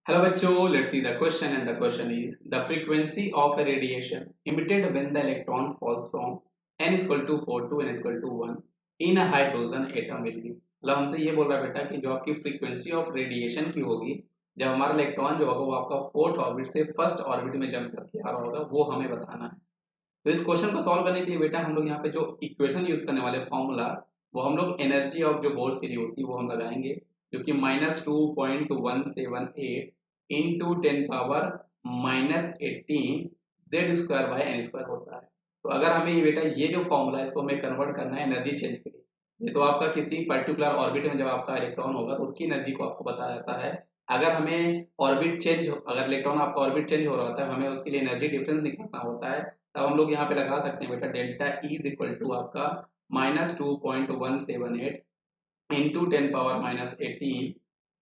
Hello बच्चों, let's see the question and the question is the frequency of a radiation emitted when the electron falls from n is equal to 4 to n is equal to 1 in a hydrogen atom will be। मतलब हमसे ये बोल रहा है बेटा कि जो आपकी फ्रीक्वेंसी ऑफ रेडिएशन की होगी जब हमारा इलेक्ट्रॉन जो होगा वो आपका फोर्थ ऑर्बिट से फर्स्ट ऑर्बिट में जंप करके आ रहा होगा वो हमें बताना है। तो इस क्वेश्चन को सॉल्व करने के लिए बेटा हम लोग यहाँ पे जो इक्वेशन यूज करने वाले फॉर्मूला वो हम लोग एनर्जी ऑफ जो बोर थ्योरी होती है वो हम लगाएंगे जो कि -2.178 into 10 power -18 Z square by N square होता है। तो अगर हमें ये बेटा ये जो फॉर्मूला है इसको हमें कन्वर्ट करना है एनर्जी चेंज के लिए। ये तो आपका किसी पर्टिकुलर ऑर्बिट में जब आपका इलेक्ट्रॉन होगा तो उसकी एनर्जी को आपको बताया जाता है। अगर हमें ऑर्बिट चेंज अगर इलेक्ट्रॉन आपका ऑर्बिट चेंज हो रहा होता है हमें उसके लिए एनर्जी डिफरेंस निकालना होता है। तब हम लोग यहाँ पे लगा सकते हैं बेटा delta E is equal to आपका -2.178 इंटू 10 पावर -18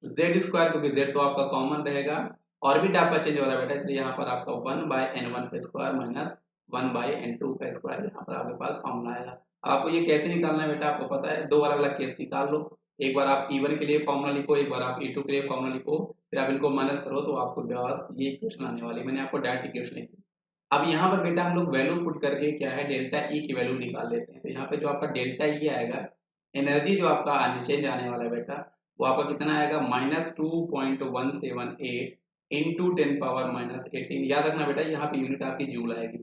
जेड स्क्वायर, क्योंकि जेड तो आपका कॉमन रहेगा। ऑर्बिट आपका चेंज हो रहा है बेटा इसलिए यहाँ पर आपका 1/n1 का स्क्वायर माइनस 1/n2 का स्क्वायर यहाँ पर आपके पास फॉर्मूला आएगा। अब आपको ये कैसे निकालना है बेटा आपको पता है, दो अलग अलग केस निकाल लो। एक बार आप E1 के लिए फॉर्मूला लिखो, एक बार आप E2 के लिए फॉर्मूला लिखो, फिर आप इनको माइनस करो तो आपको बस ये इक्वेशन आने वाली है। मैंने आपको डायरेक्ट इक्वेशन लिखी। अब यहाँ पर बेटा हम लोग वैल्यू पुट करके क्या है डेल्टा ई की वैल्यू निकाल लेते हैं। तो यहाँ पे जो आपका डेल्टा ई आएगा, एनर्जी जो आपका चेंज आने वाला है बेटा वो आपका कितना आएगा -2.178 इंटू 10 पावर -18। याद रखना बेटा यहाँ पे यूनिट आपकी जूल आएगी,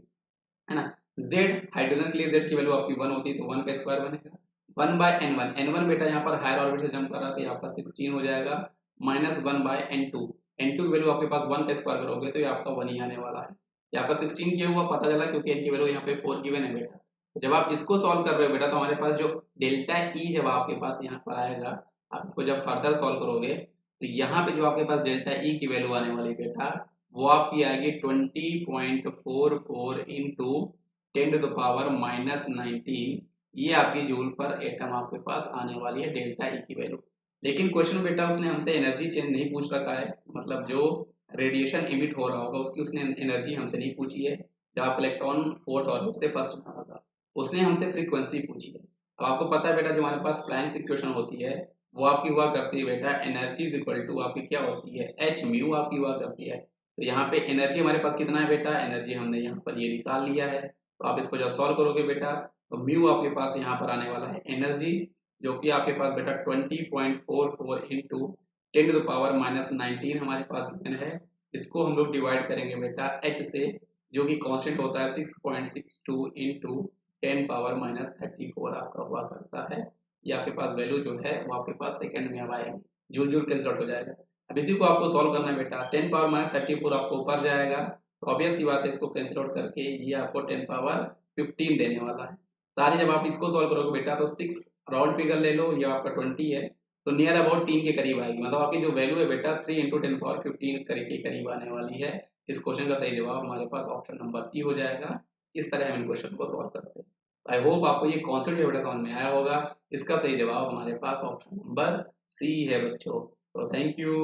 है ना। जेड हाइड्रोजन के लिए जेड की वैल्यू आपकी 1 होती है तो 1 का स्क्वायर बनेगा। 1/n1, n1 बेटा यहाँ पर हायर ऑर्बिट से जंप कर रहा है तो ये आपका 16 हो जाएगा -1/n2। n2 की वैल्यू आपके पास 1 का स्क्वायर करोगे तो ये आपका 1 ही आने वाला है। ये आपका 16 क्यों हुआ पता चला क्योंकि n की वैल्यू यहाँ पे 4 गिवन है बेटा। जब आप इसको सॉल्व कर रहे हो बेटा तो हमारे पास जो डेल्टा ई जब आपके पास यहाँ पर आएगा, आप इसको जब फर्दर सॉल्व करोगे तो यहाँ पे जो आपके पास डेल्टा ई की वैल्यू आने वाली बेटा वो आपकी आएगी 20.44 इंटू 10 to the power -19। ये आपकी जूल पर एटम आपके पास आने वाली है डेल्टा ई की वैल्यू। लेकिन क्वेश्चन बेटा उसने हमसे एनर्जी चेंज नहीं पूछ रखा है, मतलब जो रेडिएशन इमिट हो रहा होगा उसकी उसने एनर्जी हमसे नहीं पूछी है। जब आप इलेक्ट्रॉन फोर्थ ऑर्बिट से फर्स्ट में होगा उसने हमसे फ्रीक्वेंसी पूछी है। अब आपको पता है बेटा जो हमारे पास प्लैंक्स इक्वेशन होती है वो आपकी हुआ करती है बेटा एनर्जी इज इक्वल टू आपकी क्या होती है एच म्यू आपकी हुआ करती है। तो यहाँ पे एनर्जी हमारे पास कितना है बेटा, एनर्जी हमने यहाँ पर ये निकाल लिया है। तो आप इसको जब सॉल्व करोगे बेटा तो म्यू आपके पास यहाँ पर आने वाला है एनर्जी जो कि आपके पास बेटा 20.44 इंटू 10 to the power -19 हमारे पास गिवन है। इसको हम लोग डिवाइड करेंगे बेटा एच से जो कि कांस्टेंट होता है 6.62 इंटू 10 पावर -34 आपका हुआ करता है। ये आपके पास वैल्यू जो है वो आपके पास सेकंड में अब आएगी, जूल जूल कैंसिल आउट हो जाएगा। अब इसी को आपको सॉल्व करना है बेटा 10 पावर -34 आपको ऊपर जाएगा तो ऑब्वियस सी बात है इसको कैंसिल आउट करके ये आपको 10 पावर 15 देने वाला है। सारे जब आप इसको सॉल्व करोगे बेटा तो 6 राउंड फिगर ले लो, ये आपका 20 है तो नियर अबाउट 3 के करीब आएगी। मतलब आपकी जो वैल्यू है बेटा 3 इंटू 10 पावर 15 के करीब आने वाली है। इस क्वेश्चन का सही जवाब हमारे पास ऑप्शन नंबर सी हो जाएगा। इस तरह हम इन क्वेश्चन को सॉल्व करते हैं। आई होप आपको ये कॉन्सेप्ट बेटा समझ में आया होगा। इसका सही जवाब हमारे पास ऑप्शन नंबर सी है बच्चों। तो थैंक यू।